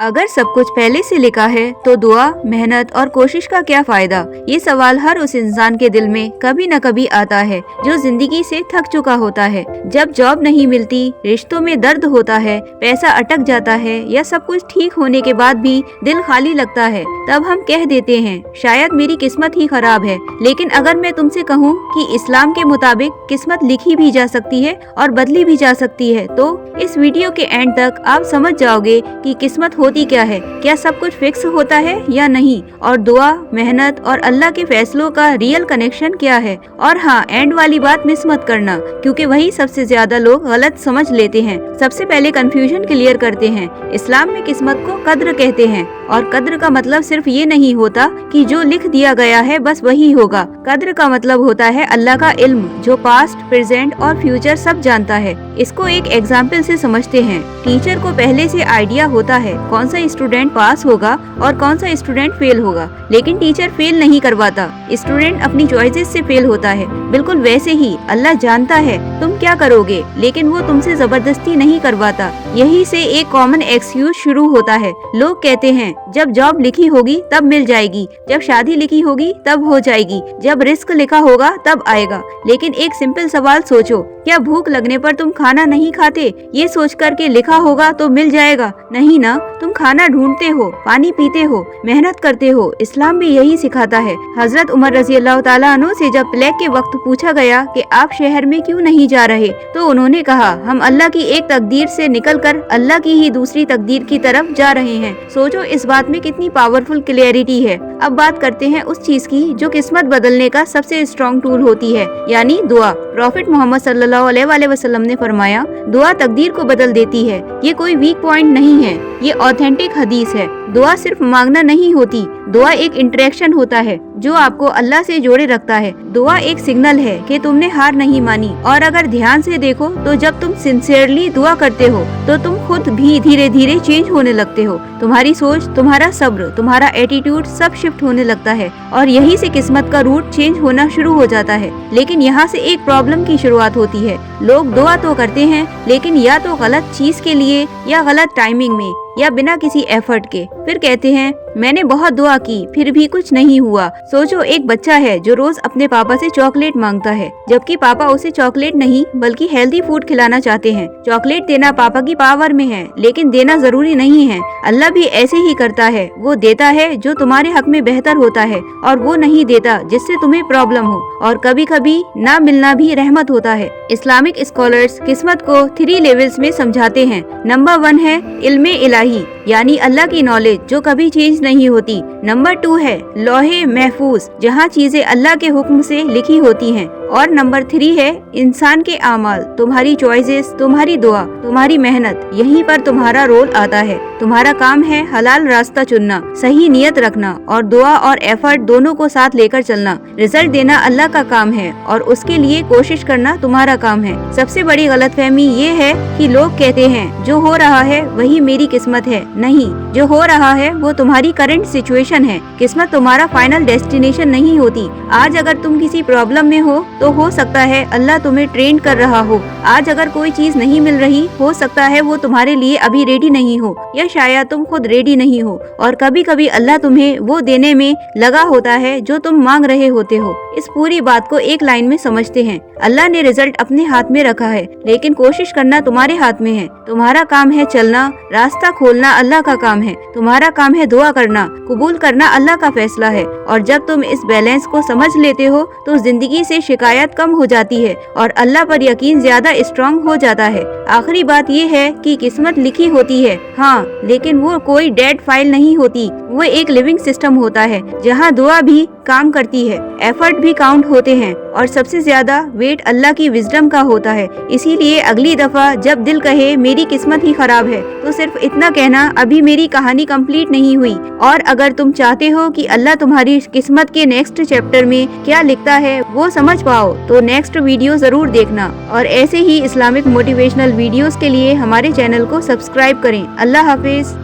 अगर सब कुछ पहले से लिखा है तो दुआ, मेहनत और कोशिश का क्या फायदा? ये सवाल हर उस इंसान के दिल में कभी न कभी आता है जो जिंदगी से थक चुका होता है। जब जॉब नहीं मिलती, रिश्तों में दर्द होता है, पैसा अटक जाता है या सब कुछ ठीक होने के बाद भी दिल खाली लगता है, तब हम कह देते हैं शायद मेरी किस्मत ही खराब है। लेकिन अगर मैं तुमसे कहूँ कि इस्लाम के मुताबिक किस्मत लिखी भी जा सकती है और बदली भी जा सकती है, तो इस वीडियो के एंड तक आप समझ जाओगे कि किस्मत होती क्या है, क्या सब कुछ फिक्स होता है या नहीं, और दुआ, मेहनत और अल्लाह के फैसलों का रियल कनेक्शन क्या है। और हाँ, एंड वाली बात मिस मत करना, क्योंकि वही सबसे ज्यादा लोग गलत समझ लेते हैं। सबसे पहले कंफ्यूजन क्लियर करते हैं। इस्लाम में किस्मत को कद्र कहते हैं, और कद्र का मतलब सिर्फ ये नहीं होता कि जो लिख दिया गया है बस वही होगा। कद्र का मतलब होता है अल्लाह का इल्म, जो पास्ट, प्रेजेंट और फ्यूचर सब जानता है। इसको एक एग्जाम्पल से समझते हैं। टीचर को पहले से आइडिया होता है कौन सा स्टूडेंट पास होगा और कौन सा स्टूडेंट फेल होगा, लेकिन टीचर फेल नहीं करवाता, स्टूडेंट अपनी चॉइसेस से फेल होता है। बिल्कुल वैसे ही अल्लाह जानता है तुम क्या करोगे, लेकिन वो तुमसे जबरदस्ती नहीं करवाता। यही से एक कॉमन एक्सक्यूज शुरू होता है। लोग कहते हैं जब जॉब लिखी होगी तब मिल जाएगी, जब शादी लिखी होगी तब हो जाएगी, जब रिस्क लिखा होगा तब आएगा। लेकिन एक सिंपल सवाल सोचो, क्या भूख लगने पर तुम खाना नहीं खाते ये सोच कर के लिखा होगा तो मिल जाएगा? नहीं ना, तुम खाना ढूंढते हो, पानी पीते हो, मेहनत करते हो। इस्लाम भी यही सिखाता है। हजरत उमर रज़ी अल्लाह ताला अन्हु से जब प्लेग के वक्त पूछा गया कि आप शहर में क्यों नहीं जा रहे, तो उन्होंने कहा हम अल्लाह की एक तकदीर से निकलकर अल्लाह की ही दूसरी तकदीर की तरफ जा रहे हैं। सोचो इस बात में कितनी पावरफुल क्लैरिटी है। अब बात करते हैं उस चीज की जो किस्मत बदलने का सबसे स्ट्रॉन्ग टूल होती है, यानी दुआ। प्रॉफिट मोहम्मद सल्लल्लाहु अलैहि वसल्लम ने फरमाया, दुआ तकदीर को बदल देती है। ये कोई वीक पॉइंट नहीं है, ये ऑथेंटिक हदीस है। दुआ सिर्फ मांगना नहीं होती, दुआ एक इंटरेक्शन होता है जो आपको अल्लाह से जोड़े रखता है। दुआ एक सिग्नल है कि तुमने हार नहीं मानी। और अगर ध्यान से देखो तो जब तुम सिंसियरली दुआ करते हो तो तुम खुद भी धीरे धीरे चेंज होने लगते हो। तुम्हारी सोच, तुम्हारा सब्र, तुम्हारा एटीट्यूड सब शिफ्ट होने लगता है, और यही से किस्मत का रूट चेंज होना शुरू हो जाता है। लेकिन यहाँ से एक प्रॉब्लम की शुरुआत होती है। लोग दुआ तो करते हैं, लेकिन या तो गलत चीज के लिए, या गलत टाइमिंग में, या बिना किसी एफर्ट के। फिर कहते हैं मैंने बहुत दुआ की फिर भी कुछ नहीं हुआ। सोचो एक बच्चा है जो रोज अपने पापा से चॉकलेट मांगता है, जबकि पापा उसे चॉकलेट नहीं बल्कि हेल्दी फूड खिलाना चाहते हैं। चॉकलेट देना पापा की पावर में है, लेकिन देना जरूरी नहीं है। अल्लाह भी ऐसे ही करता है, वो देता है जो तुम्हारे हक में बेहतर होता है, और वो नहीं देता जिससे तुम्हें प्रॉब्लम हो। और कभी कभी ना मिलना भी रहमत होता है। इस्लामिक स्कॉलर्स किस्मत को 3 लेवल्स में समझाते हैं। नंबर 1 है इल्मे इलाही, यानी अल्लाह की नॉलेज जो कभी चेंज नहीं होती। नंबर 2 है लौहे महफूज, जहाँ चीजें अल्लाह के हुक्म से लिखी होती हैं। और नंबर 3 है इंसान के आमाल, तुम्हारी चॉइसेस, तुम्हारी दुआ, तुम्हारी मेहनत, यहीं पर तुम्हारा रोल आता है। तुम्हारा काम है हलाल रास्ता चुनना, सही नियत रखना, और दुआ और एफर्ट दोनों को साथ लेकर चलना। रिजल्ट देना अल्लाह का काम है, और उसके लिए कोशिश करना तुम्हारा काम है। सबसे बड़ी गलतफहमी ये है कि लोग कहते हैं जो हो रहा है वही मेरी किस्मत है। नहीं, जो हो रहा है वो तुम्हारी करंट सिचुएशन है। किस्मत तुम्हारा फाइनल डेस्टिनेशन नहीं होती। आज अगर तुम किसी प्रॉब्लम में हो सकता है अल्लाह तुम्हें ट्रेन कर रहा हो। आज अगर कोई चीज नहीं मिल रही, हो सकता है वो तुम्हारे लिए अभी रेडी नहीं हो, या शायद तुम खुद रेडी नहीं हो। और कभी कभी अल्लाह तुम्हें वो देने में लगा होता है जो तुम मांग रहे होते हो। इस पूरी बात को एक लाइन में समझते हैं। अल्लाह ने रिजल्ट अपने हाथ में रखा है, लेकिन कोशिश करना तुम्हारे हाथ में है। तुम्हारा काम है चलना, रास्ता खोलना अल्लाह का काम है। तुम्हारा काम है दुआ करना, कबूल करना अल्लाह का फैसला है। और जब तुम इस बैलेंस को समझ लेते हो तो जिंदगी से शिकायत कम हो जाती है, और अल्लाह पर यकीन ज्यादा स्ट्रॉन्ग हो जाता है। आखिरी बात ये है कि किस्मत लिखी होती है, हाँ, लेकिन वो कोई डेड फाइल नहीं होती। वो एक लिविंग सिस्टम होता है जहाँ दुआ भी काम करती है, एफर्ट भी काउंट होते हैं, और सबसे ज्यादा वेट अल्लाह की विजडम का होता है। इसीलिए अगली दफा जब दिल कहे मेरी किस्मत ही खराब है, तो सिर्फ इतना कहना अभी मेरी कहानी कंप्लीट नहीं हुई। और अगर तुम चाहते हो कि अल्लाह तुम्हारी किस्मत के नेक्स्ट चैप्टर में क्या लिखता है वो समझ पाओ, तो नेक्स्ट वीडियो जरूर देखना। और ऐसे ही इस्लामिक मोटिवेशनल वीडियोस के लिए हमारे चैनल को सब्सक्राइब करें। अल्लाह हाफिज।